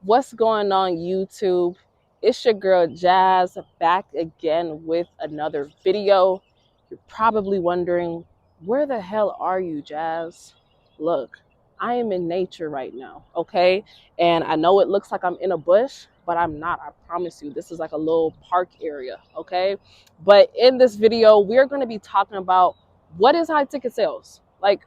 What's going on, YouTube? It's your girl Jazz back again with another video. You're probably wondering, where the hell are you, Jazz? Look, I am in nature right now, okay? And I know it looks like I'm in a bush, but I'm not. I promise you, this is like a little park area, okay? But in this video, we're going to be talking about what is high ticket sales? Like,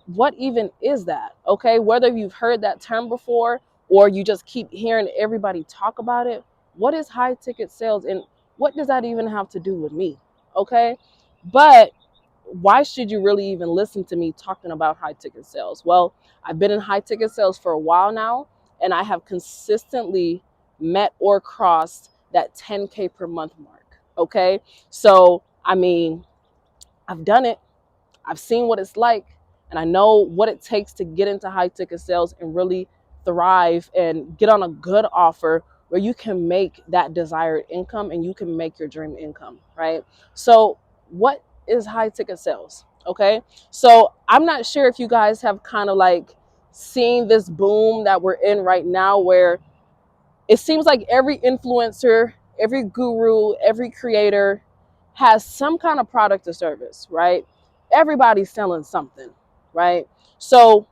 what even is that? Okay, whether you've heard that term before or you just keep hearing everybody talk about it, what is high ticket sales and what does that even have to do with me? Okay, but why should you really even listen to me talking about high ticket sales? Well, I've been in high ticket sales for a while now, and I have consistently met or crossed that 10K per month mark. Okay, so I mean, I've done it. I've seen what it's like, and I know what it takes to get into high ticket sales and really thrive and get on a good offer where you can make that desired income and you can make your dream income, right? So, what is high ticket sales? Okay, so I'm not sure if you guys have kind of like seen this boom that we're in right now where it seems like every influencer, every guru, every creator has some kind of product or service, right? Everybody's selling something, right? So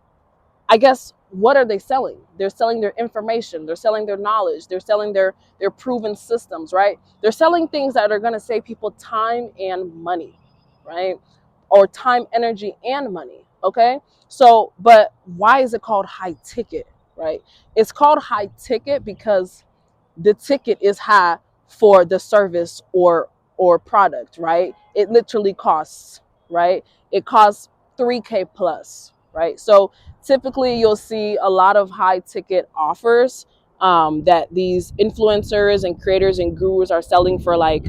I guess what are they selling? They're selling their information, they're selling their knowledge, they're selling their proven systems, right? They're selling things that are going to save people time and money, right? Or time, energy, and money. Okay. So, but why is it called high ticket, right? It's called high ticket because the ticket is high for the service or product, right? It literally costs, right? It costs 3K plus, right? So typically you'll see a lot of high ticket offers that these influencers and creators and gurus are selling for like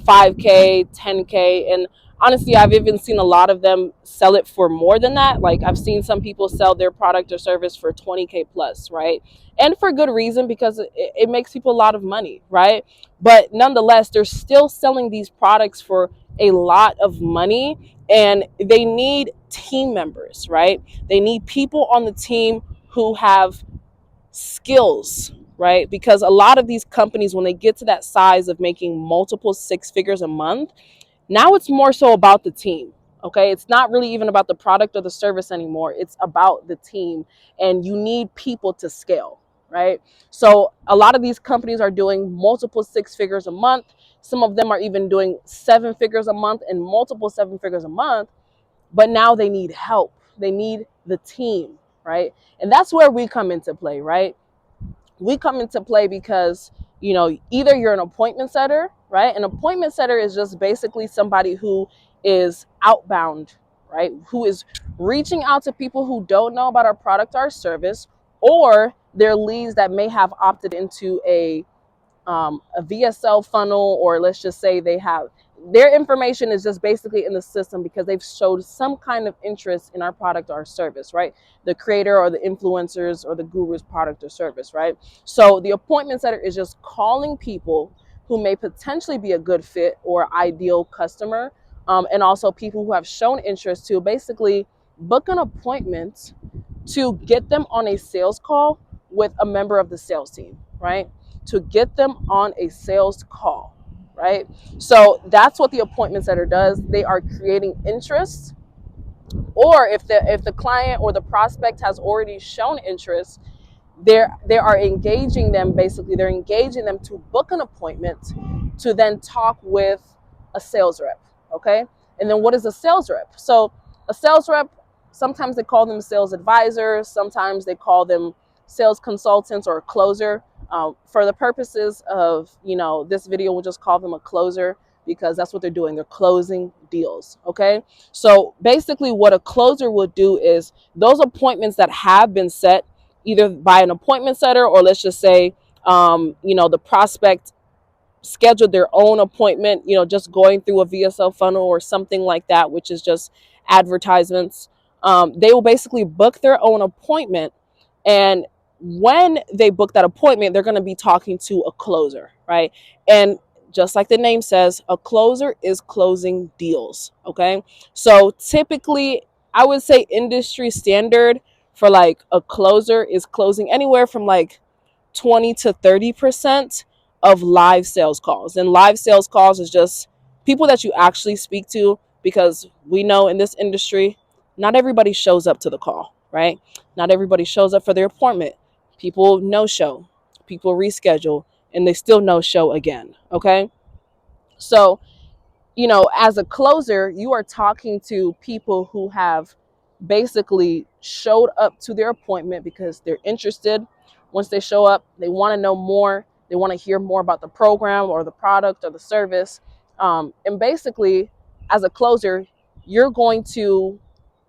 5K, 10K. And honestly, I've even seen a lot of them sell it for more than that. Like I've seen some people sell their product or service for 20K plus, right? And for good reason, because it makes people a lot of money, right? But nonetheless, they're still selling these products for a lot of money, and they need team members, right? They need people on the team who have skills, right? Because a lot of these companies, when they get to that size of making multiple six figures a month, now it's more so about the team. Okay, it's not really even about the product or the service anymore. It's about the team, and you need people to scale, right? So a lot of these companies are doing multiple six figures a month. Some of them are even doing seven figures a month and multiple seven figures a month, but now they need help. They need the team, right? And that's where we come into play, right? We come into play because, either you're an appointment setter, right? An appointment setter is just basically somebody who is outbound, right? Who is reaching out to people who don't know about our product or service, or their leads that may have opted into a VSL funnel, or let's just say they have their information is just basically in the system because they've showed some kind of interest in our product or service, right? The creator or the influencers or the guru's product or service, right? So the appointment setter is just calling people who may potentially be a good fit or ideal customer, and also people who have shown interest to basically book an appointment to get them on a sales call with a member of the sales team, right? To get them on a sales call, right? So that's what the appointment setter does. They are creating interest, or if the client or the prospect has already shown interest, they are engaging them. Basically, they're engaging them to book an appointment to then talk with a sales rep. Okay, and then what is a sales rep? So a sales rep, sometimes they call them sales advisors, sometimes they call them sales consultants or a closer. For the purposes of this video, we'll just call them a closer because that's what they're doing. They're closing deals. Okay, so basically what a closer will do is those appointments that have been set either by an appointment setter, or let's just say the prospect scheduled their own appointment, just going through a VSL funnel or something like that, which is just advertisements. They will basically book their own appointment, and when they book that appointment, they're going to be talking to a closer, right? And just like the name says, a closer is closing deals. Okay, so typically I would say industry standard for like a closer is closing anywhere from like 20 to 30% of live sales calls. And live sales calls is just people that you actually speak to, because we know in this industry, not everybody shows up to the call, right? Not everybody shows up for their appointment. People no show, people reschedule, and they still no show again. Okay. So, as a closer, you are talking to people who have basically showed up to their appointment because they're interested. Once they show up, they want to know more. They want to hear more about the program or the product or the service. And basically, as a closer, you're going to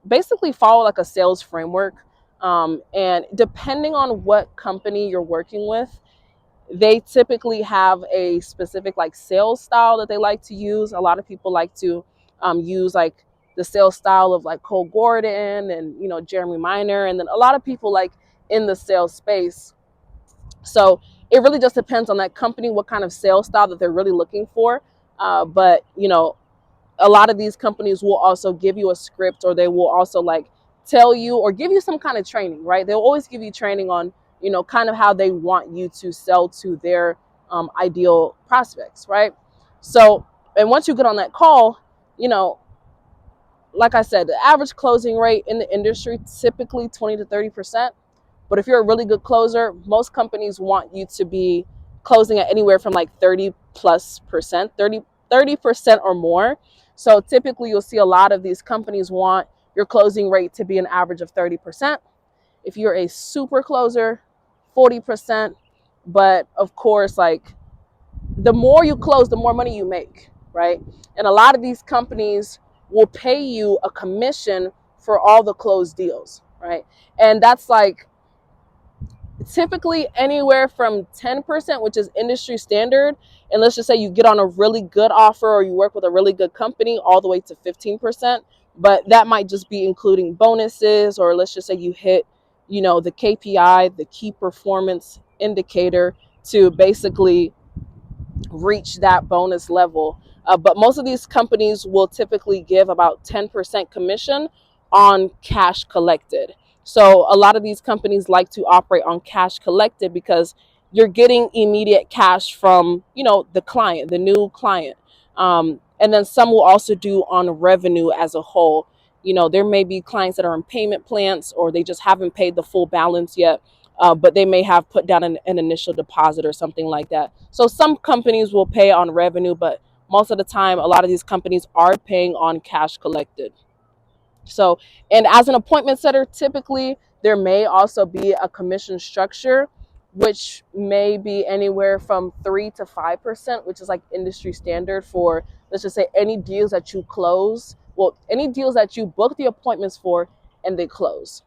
basically follow like a sales framework. And depending on what company you're working with, they typically have a specific like sales style that they like to use. A lot of people like to use like the sales style of like Cole Gordon and Jeremy Minor, and then a lot of people like in the sales space. So it really just depends on that company, what kind of sales style that they're really looking for. But a lot of these companies will also give you a script, or they will also like tell you or give you some kind of training, right? They'll always give you training on, kind of how they want you to sell to their ideal prospects, right? So, and once you get on that call, you know, like I said, the average closing rate in the industry, typically 20 to 30%. But if you're a really good closer, most companies want you to be closing at anywhere from like 30 plus percent, 30% or more. So typically you'll see a lot of these companies want your closing rate to be an average of 30%. If you're a super closer, 40%. But of course, like the more you close, the more money you make, right? And a lot of these companies will pay you a commission for all the closed deals, right? And that's like typically anywhere from 10%, which is industry standard, and let's just say you get on a really good offer or you work with a really good company, all the way to 15%. But that might just be including bonuses, or let's just say you hit the KPI, the key performance indicator, to basically reach that bonus level. But most of these companies will typically give about 10% commission on cash collected. So a lot of these companies like to operate on cash collected because you're getting immediate cash from, the client, the new client. And then some will also do on revenue as a whole. There may be clients that are in payment plans, or they just haven't paid the full balance yet, but they may have put down an initial deposit or something like that. So some companies will pay on revenue, but most of the time, a lot of these companies are paying on cash collected. So, and as an appointment setter, typically there may also be a commission structure, which may be anywhere from 3 to 5%, which is like industry standard for, let's just say, any deals that you close. Well, any deals that you book the appointments for and they close.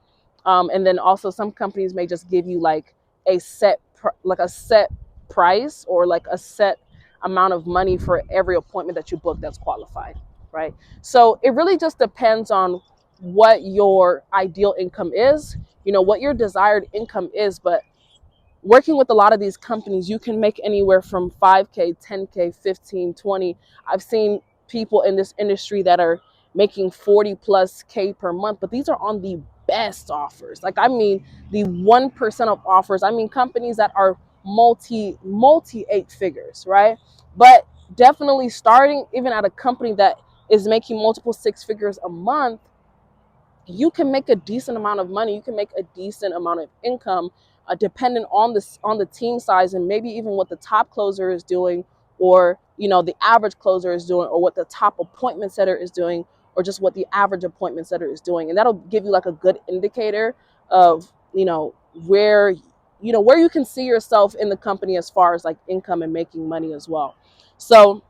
And then also some companies may just give you like a set, like a set price, or like a set amount of money for every appointment that you book that's qualified, right? So it really just depends on what your ideal income is, what your desired income is. But working with a lot of these companies, you can make anywhere from 5K, 10K, 15, 20. I've seen people in this industry that are making 40 plus K per month, but these are on the best offers. Like, I mean, the 1% of offers. I mean, companies that are multi 8 figures, right? But definitely starting even at a company that is making multiple 6 figures a month, you can make a decent amount of money. You can make a decent amount of income, depending on the team size, and maybe even what the top closer is doing, or the average closer is doing, or what the top appointment setter is doing, or just what the average appointment setter is doing. And that'll give you like a good indicator of where where you can see yourself in the company as far as like income and making money as well. So,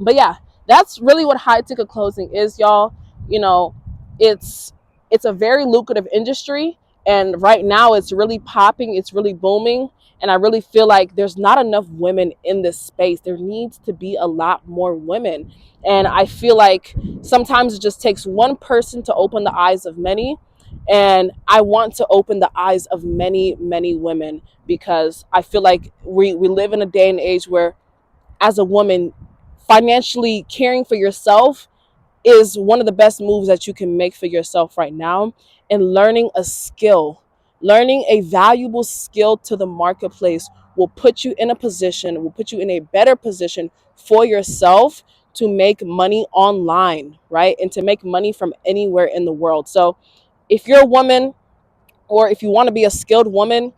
but yeah, that's really what high ticket closing is, y'all. You know, it's it's a very lucrative industry, and right now it's really popping, it's really booming, and I really feel like there's not enough women in this space. There needs to be a lot more women, and I feel like sometimes it just takes one person to open the eyes of many. And I want to open the eyes of many, many women, because I feel like we live in a day and age where, as a woman, financially caring for yourself is one of the best moves that you can make for yourself right now. And learning a skill, Learning a valuable skill to the marketplace will put you in a position, will put you in a better position for yourself to make money online, right? And to make money from anywhere in the world. So if you're a woman, or if you want to be a skilled woman,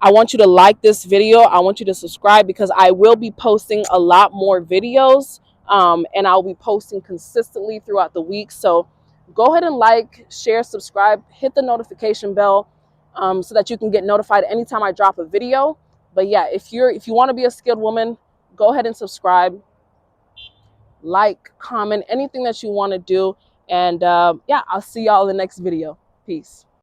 I want you to like this video. I want you to subscribe, because I will be posting a lot more videos, and I'll be posting consistently throughout the week. So go ahead and like, share, subscribe, hit the notification bell, so that you can get notified anytime I drop a video. But yeah, if you want to be a skilled woman, go ahead and subscribe, like, comment, anything that you want to do. And yeah, I'll see y'all in the next video. Peace.